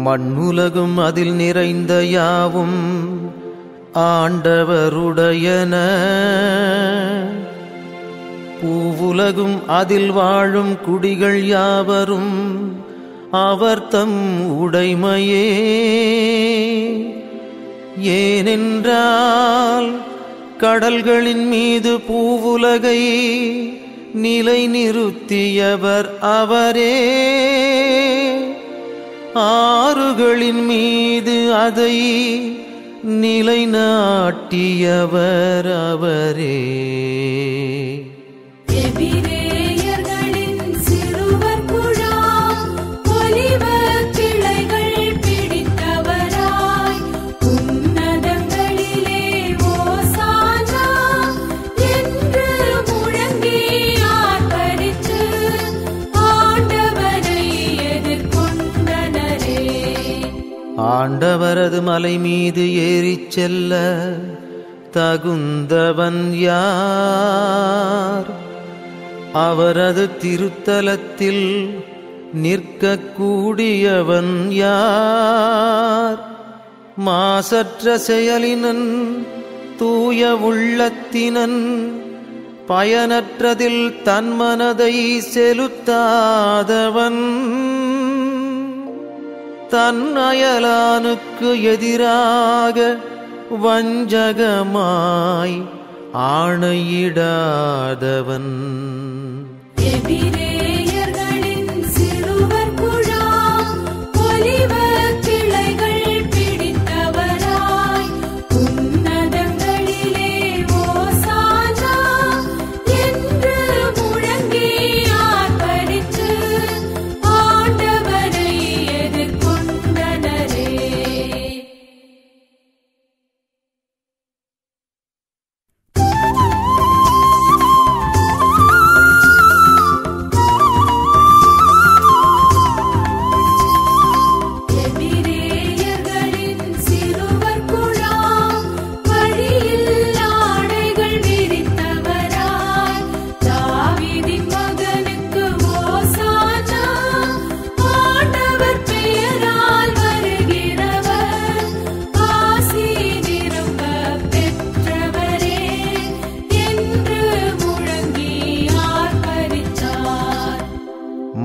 மண்ணுலகும் அதில் நிறைந்த யாவும் ஆண்டவருடையன. பூவுலகும் அதில் வாழும் குடிகள் யாவரும் அவர் தம் உடைமையே. ஏனென்றால் கடல்களின் மீது பூவுலகை நிலை நிறுத்தியவர் அவரே, ஆறுகளின் மீது அதை நிலைநாட்டியவர் அவரே. ஆண்டவரது மலை மீது ஏறிச் செல்ல தகுந்தவன் யார்? அவரது திருத்தலத்தில் நிற்கக்கூடியவன் யார்? மாசற்ற செயலினன், தூய உள்ளத்தினன், பயனற்றதில் தன் மனதை செலுத்தாதவன், தன் அயலானுக்கு எதிராக வஞ்சகமாய் ஆணையிடாதவன்.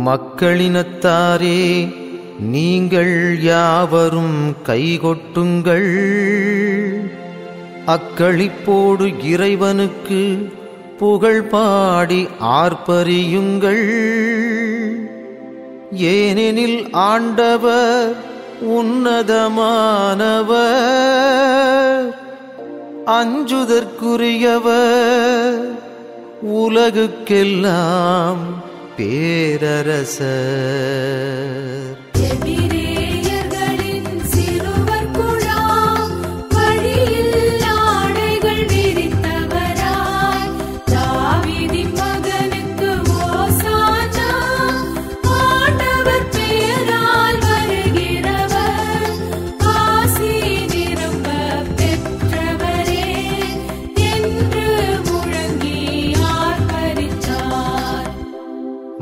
மக்களினத்தாரே, நீங்கள் யாவரும் கைகொட்டுங்கள், அக்களிப்போடு இறைவனுக்கு புகழ் பாடி ஆர்ப்பரியுங்கள். ஏனெனில் ஆண்டவர் உன்னதமானவர், அஞ்சுதற்குரியவர், உலகுக்கெல்லாம் பேரரசர்.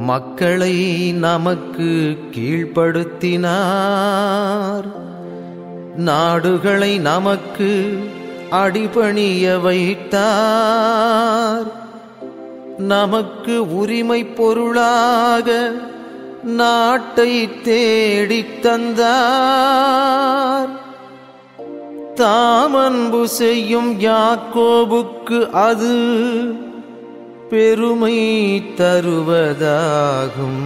மக்களை நமக்கு கீழ்ப்படுத்தினார், நாடுகளை நமக்கு அடிபணிய வைத்தார். நமக்கு உரிமை பொருளாக நாட்டை தேடித் தந்தார். தாமன்பு செய்யும் யாக்கோபுக்கு அது பெருமை தருவதாகும்.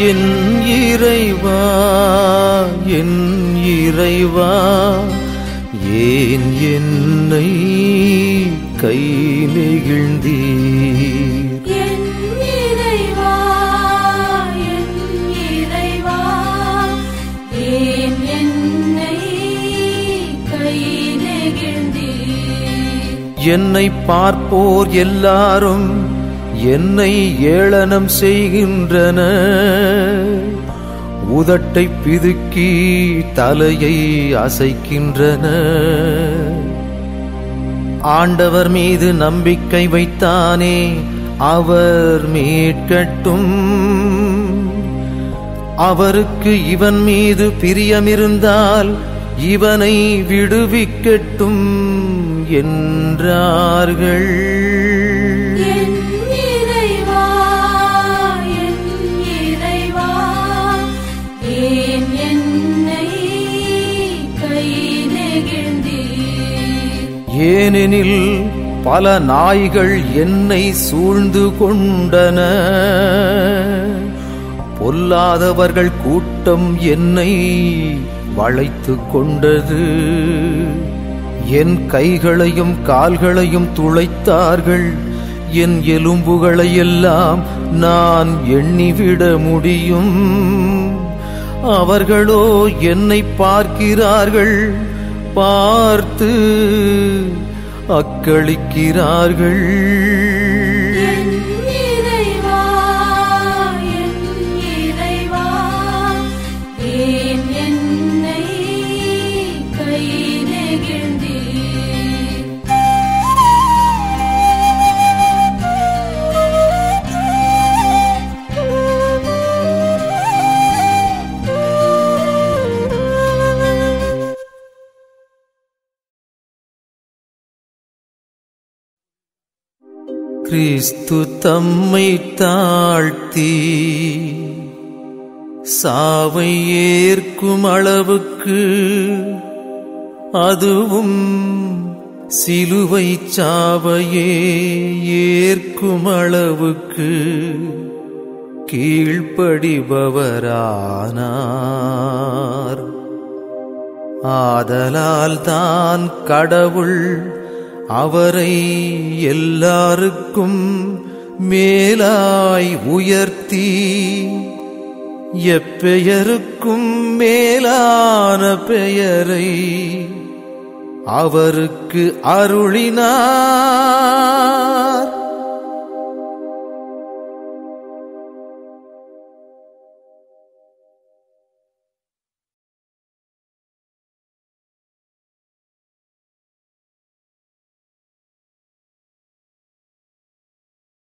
என் இறைவா என் இறைவா ஏன் என்னை கை நெகிழ்ந்தீர்? என் இறைவா என் இறைவா ஏன் என்னை கை நெகிழ்ந்தீர்? என்னை பார்ப்போர் எல்லாரும் என்னை ஏளனம் செய்கின்றனர். உதட்டை பிதுக்கி தலையை அசைக்கின்றனர். ஆண்டவர் மீது நம்பிக்கை வைத்தானே, அவர் மீட்கட்டும். அவருக்கு இவன் மீது பிரியமிருந்தால் இவனை விடுவிக்கட்டும் என்றார்கள். என் இறைவா என் இறைவா ஏன் என்னை கை நெகிழ்ந்தீர்? ஏனெனில் பல நாய்கள் என்னை சூழ்ந்து கொண்டன. பொல்லாதவர்கள் கூட்டம் என்னை வளைத்து கொண்டது. என் கைகளையும் கால்களையும் துளைத்தார்கள். என் எலும்புகளை எல்லாம் நான் எண்ணிவிட முடியும். அவர்களோ என்னை பார்க்கிறார்கள், பார்த்து அக்களிக்கிறார்கள். என் இறைவா என் இறைவா ஏன் என்னை கை நெகிழ்ந்தீர்? கிறிஸ்து தம்மை தாழ்த்தி சாவை ஏற்கும் அளவுக்கு, அதுவும் சிலுவை சாவையே ஏற்கும் அளவுக்கு கீழ்ப்படிபவரானார். ஆதலால் தான் கடவுள் அவரை எல்லாருக்கும் மேலாய் உயர்த்தி எப்பெயருக்கும் மேலான பெயரை அவருக்கு அருளினார்.